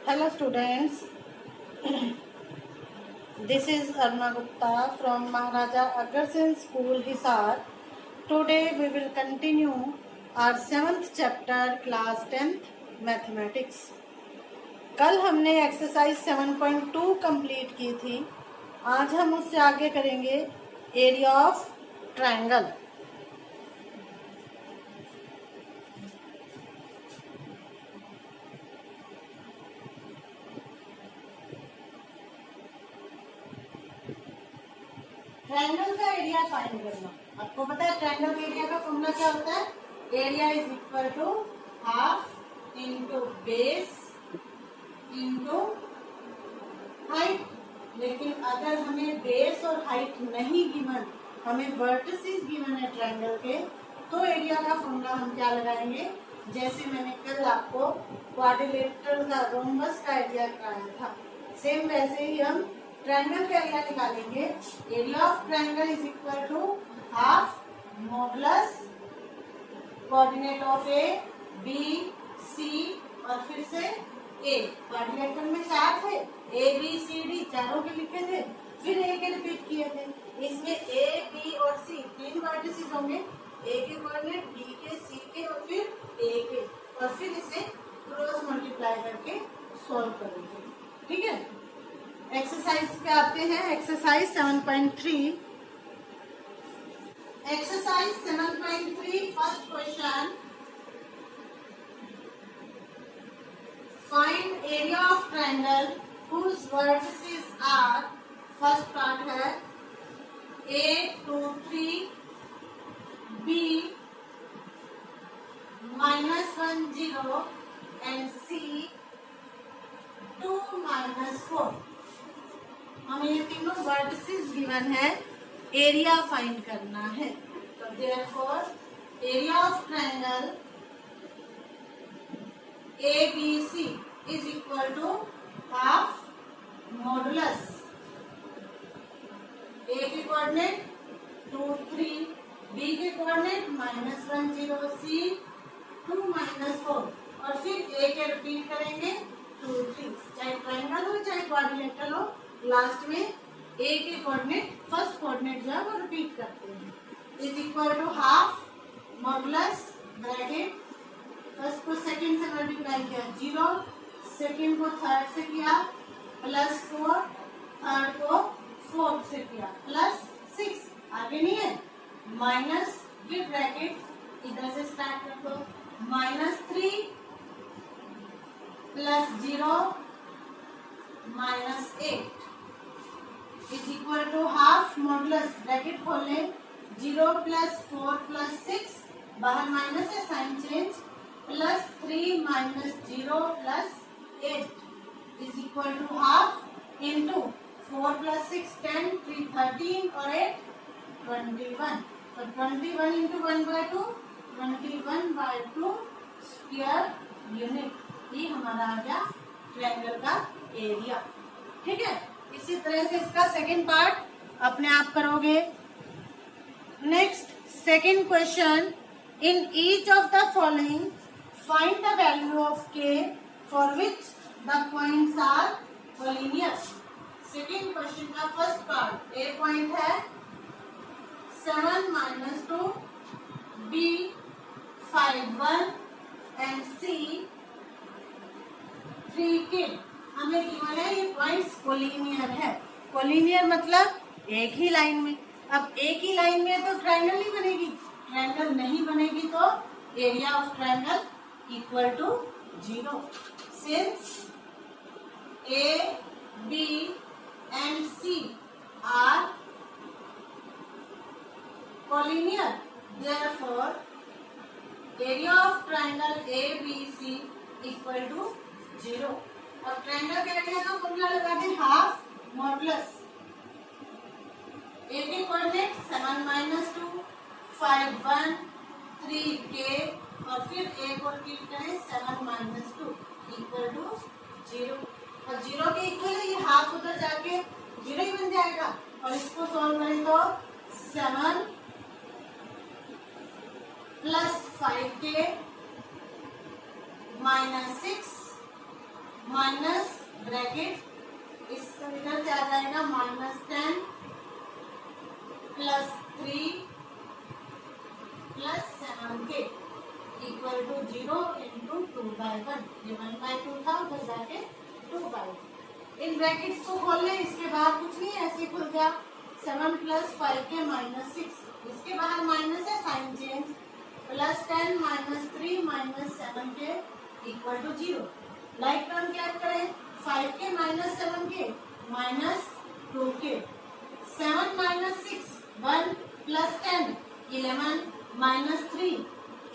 Hello students, this is Aruna Gupta from Maharaja Agarsen School, Hisar. Today we will continue our 7th chapter, class 10th, Mathematics. कल हमने exercise 7.2 complete की थी. आज हम उससे आगे करेंगे एरिया ऑफ ट्रायंगल. ट्रायंगल का एरिया फाइंड करना. आपको पता है ट्रायंगल के एरिया का फॉर्मूला क्या होता है? Area is equal to half into base into height. लेकिन अगर हमें बेस और हाइट नहीं गिवन, हमें वर्टिसेस गिवन है ट्रायंगल के, तो एरिया का फॉर्मूला हम क्या लगाएंगे? जैसे मैंने कल आपको क्वाड्रिलेटरल का रोम्बस का एरिया कराया था, सेम वैसे ही हम ट्रायंगल का एरिया निकालेंगे. Area of triangle is equal to half modulus coordinate of A, B, C और फिर से ए. क्वाड्रिलेटरल में 4 थे, ए बी सी डी चारों के लिखे थे, फिर ए के रिपीट किए थे. इसमें ए बी और सी 3 वर्टिसेस होंगे, ए के कोऑर्डिनेट, बी के, सी के और फिर ए के, और फिर इसे क्रॉस मल्टीप्लाई करके सॉल्व करेंगे. ठीक है. एक्सरसाइज पे आते हैं. Exercise 7.3. Exercise 7.3 first question. Find area of triangle whose vertices are, first part है A 2 3 B -1 0 and C 2 -4. हमें ये तीनों वर्टिसेस गिवन है, एरिया फाइंड करना है. तो therefore area of triangle ABC is equal to half modulus A के coordinate 2 3, B के कोऑर्डिनेट -1 0, सी 2 -4 और फिर ए के रिपीट करेंगे 2 3. चाहे ट्रायंगल हो चाहे क्वाड्रिलेटरल हो, लास्ट में ए के कोऑर्डिनेट फर्स्ट कोऑर्डिनेट जो है वो रिपीट करते हैं. Is equal to half modulus bracket, first को सेकंड से मल्टीप्लाई किया 0, सेकंड को थर्ड से किया +4, थर्ड को फोर्थ से किया +6. आगे नहीं है, माइनस फिर ब्रैकेट इधर से स्टार्ट कर दो, -3 +0 -8 is equal to half modulus bracket खोले 0 +4 +6, बाहर माइनस है sign change, +3 -0 +8 is equal to half into 4 + 6 10, 3 13 और 8 21. तो 21 इंटू 1/2, 21/2 स्क्वायर यूनिट. ये हमारा आ गया ट्रायंगल का एरिया. ठीक है. इसी तरह से इसका सेकंड पार्ट अपने आप करोगे. Next second question. In each of the following find the value of k for which the points are collinear. Second question का फर्स्ट पार्ट, ए पॉइंट है 7 -2, B 5 1 एंड C 3 k. हमें given है ये points collinear है. Collinear मतलब एक ही line में. अब एक ही लाइन में तो ट्रायंगल नहीं बनेगी. ट्रायंगल नहीं बनेगी तो area of triangle equal to 0. Since A, B and C are collinear, therefore area of triangle ABC equal to 0. और ट्रायंगल के एरिया का फॉर्मूला लगा दें हाफ मॉडुलस ए के कोऑर्डिनेट 7 -2 5 1 3 k और फिर ए को रिपीट करें 7 -2 इक्वल टू 0. और 0 के इक्वल है, ये हाफ उधर जाके 0 ही बन जाएगा. और इसको सॉल्व करें तो 7 + 5k -6 माइनस ब्रैकेट इस इधर से आ जाएगा -10 plus 3 plus 7k equal to 0 into 2/1। ये 1/2 था, उधर जाके 2/2। इन ब्रैकेट्स को खोल लें, इसके बाहर कुछ नहीं है, ऐसे ही खुल गया। 7 प्लस 5k -6, इसके बाहर माइनस है, sign change, plus 10 -3 -7k equal to 0। Like term क्या करें, 5k -7k -2k, 7 -6 1 plus 10 11 -3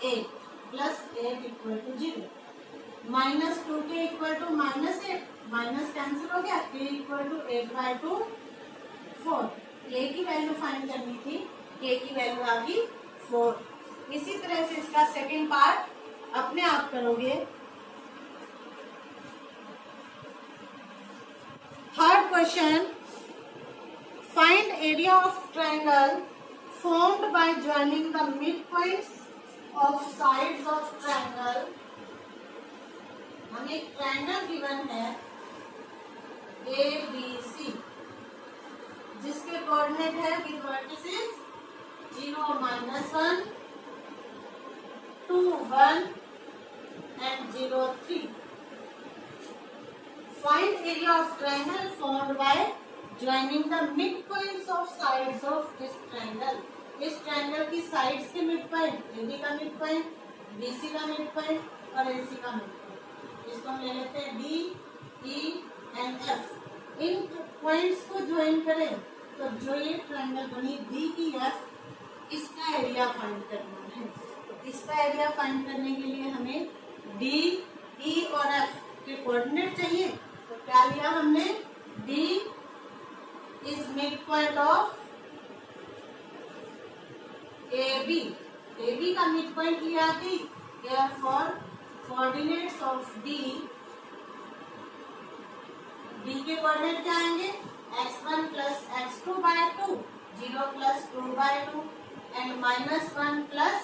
8 plus 8 equal to 0, -2k equal to -8, minus cancel हो गया, k इक्वल टू 8/2 4। k की वैल्यू फाइंड करनी थी, k की वैल्यू आ गई 4। इसी तरह से इसका सेकेंड पार्ट अपने आप करोगे। Third question, find area of triangle formed by joining the midpoints of sides of triangle। हमें एक ट्रायंगल गिवन है ABC, जिसके कोऑर्डिनेट है with vertices 0 -1 2 1 and 0 3। Find area of triangle formed by joining the midpoints of sides of this triangle। इस triangle की sides के mid point, AB का mid point, BC का मिड पॉइंट और AC का मिड पॉइंट। इसको हम ले लेते हैं D, E and F। In points को ज्वाइन करें तो जो ये ट्रायंगल बनी D की F, इसका एरिया फाइंड करना है। तो इसका एरिया फाइंड करने के लिए हमें D, E और F के कोऑर्डिनेट चाहिए। तो क्या लिया हमने, D is midpoint of AB। AB का मिड पॉइंट लिया थी, therefore coordinates of D, D के कोऑर्डिनेट क्या आएंगे, x1 plus x2/2, 0 plus 2/2 and -1 plus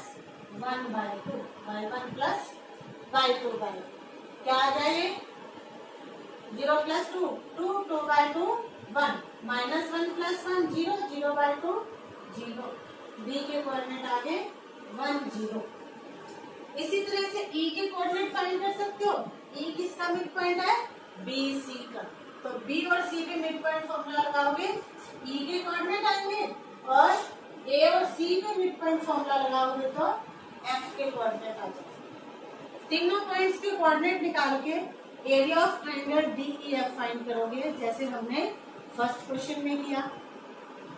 1/2, y1 plus y2/2। क्या आ जाए, 0 प्लस 2 2 2/2 1, -1 प्लस 1 0 0/2 0। B के कोऑर्डिनेट आ गए 1 0। इसी तरह से E के कोऑर्डिनेट फाइंड कर सकते हो। E किसका मिड पॉइंट है, BC का। तो B और C के मिड पॉइंट फॉर्मूला लगाओगे, E के कोऑर्डिनेट आएंगे, और A और C के मिड पॉइंट फॉर्मूला लगाओगे तो F के कोऑर्डिनेट आ जाएंगे। तीनों पॉइंट्स के कोऑर्डिनेट निकाल के area of triangle DEF find करोगे, जैसे हमने फर्स्ट क्वेश्चन में किया।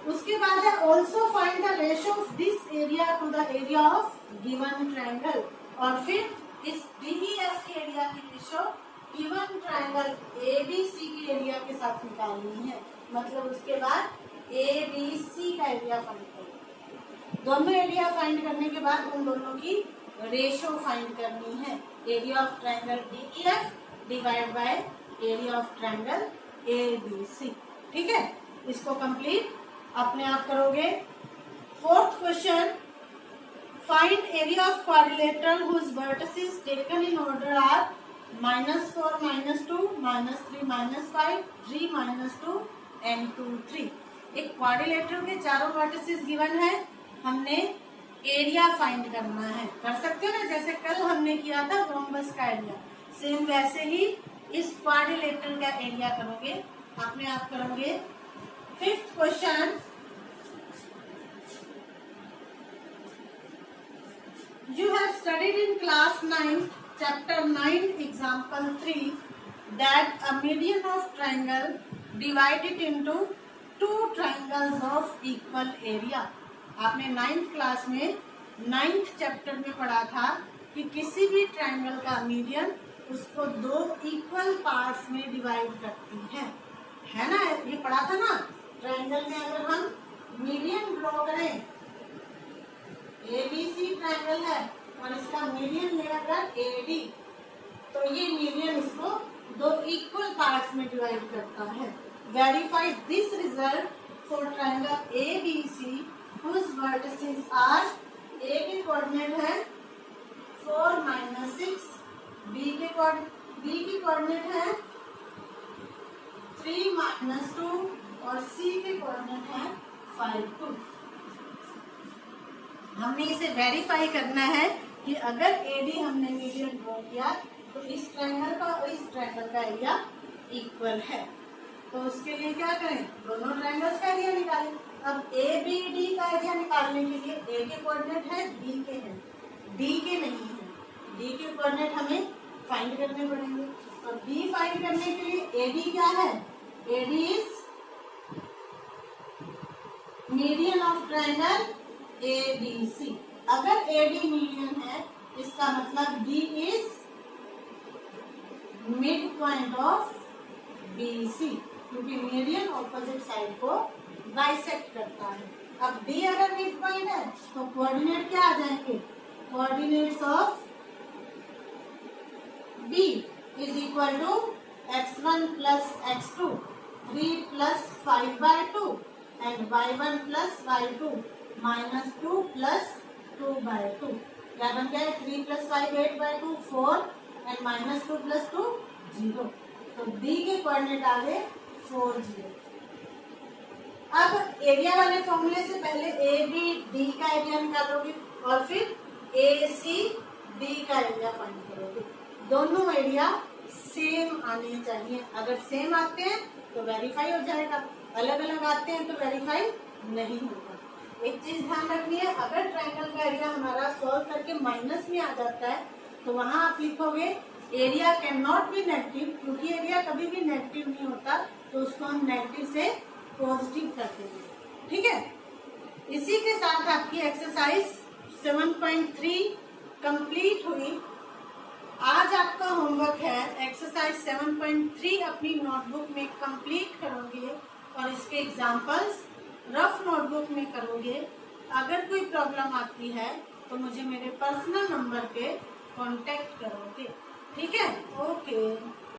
उसके बाद है also find the ratio of this area to the area of given triangle. और फिर इस DEF के एरिया की रेशियो गिवन ट्रायंगल ABC के एरिया के साथ निकालनी है। मतलब उसके बाद ABC का एरिया फाइंड करो। दोनों एरिया फाइंड करने के बाद उन दोनों की रेशियो फाइंड करनी है। Area of triangle DEF divide by area of triangle ABC। ठीक है, इसको कंप्लीट अपने आप करोगे। Fourth question, find area of quadrilateral whose vertices taken in order are -4 -2 -3 -5 3 -2 and 2 3। एक क्वाड्रिलेटरल के चारों वर्टिसेस गिवन है, हमने एरिया फाइंड करना है। कर सकते हो ना, जैसे कल हमने किया था रोम्बस का एरिया, सेम वैसे ही इस क्वाड्रिलेटरल का एरिया करोगे, अपने आप करोगे। Fifth question, you have studied in class 9 chapter 9 example 3 that a median of triangle divided into two triangles of equal area। आपने 9th क्लास में 9th चैप्टर में पढ़ा था कि किसी भी ट्रायंगल का मीडियन उसको दो इक्वल पार्ट्स में डिवाइड करती है ना, ये पढ़ा था ना। ट्रायंगल में अगर हम मीडियन ड्रॉ करें, ABC ट्रायंगल है और इसका मीडियन ले अगर AD, तो ये मीडियन इसको दो इक्वल पार्ट्स में डिवाइड करता है। Verify this result for triangle ABC whose vertices are, A के कोऑर्डिनेट है 4 -6, B के बी की कोऑर्डिनेट है 3 - 2 और सी की कोऑर्डिनेट है 5 2। हमने इसे वेरीफाई करना है कि अगर एडी हमने मीडियन ड्रॉ किया तो इस ट्रायंगल का और इस ट्रायंगल का एरिया इक्वल है। तो उसके लिए क्या करें, दोनों ट्रायंगल्स का एरिया निकालें। अब ए बी डी का एरिया निकालने के लिए ए के कोऑर्डिनेट है, बी के हैं, डी के नहीं है। डी के कोऑर्डिनेट हमें फाइंड करने पड़ेंगे। और बी फाइंड करने के लिए एडी क्या है, AD is median of triangle ABC। अगर AD मीडियन है इसका मतलब D is mid point of BC, क्योंकि मीडियन ऑपोजिट साइड को बाइसेक्ट करता है। अब D अगर मिड पॉइंट है तो कोऑर्डिनेट क्या आ जाएंगे, coordinates of B is equal to x1 plus x2, 3 plus 5/2 and y1 plus y2 -2 plus 2/2। क्या बन गया है, 3 प्लस 5 8/2 4 एंड -2 प्लस 2 0। तो D के कोऑर्डिनेट आ गए 4 0। अब एरिया वाले फॉर्मूले से पहले ए बी डी का एरिया निकालोगे और फिर ए सी डी का एरिया फाइंड करोगे। दोनों एरिया सेम आने चाहिए। अगर सेम आते हैं तो वेरीफाई हो जाएगा, अलग अलग आते हैं तो वेरीफाई नहीं होगा। एक चीज ध्यान रखनी है, अगर ट्रायंगल का एरिया हमारा सॉल्व करके माइनस में आ जाता है तो वहां आप लिखोगे area can not be negative, क्योंकि एरिया कभी भी नेगेटिव नहीं होता, तो उसको हम नेगेटिव से पॉजिटिव कर देंगे। ठीक है, इसी के साथ आपकी एक्सरसाइज 7.3 कंप्लीट हुई। आज आपका होमवर्क है एक्सरसाइज 7.3 अपनी नोटबुक में कंप्लीट करोगे और इसके एग्जाम्पल्स रफ नोटबुक में करोगे। अगर कोई प्रॉब्लम आती है तो मुझे मेरे पर्सनल नंबर पे कांटेक्ट करोगे। ठीक है, ओके।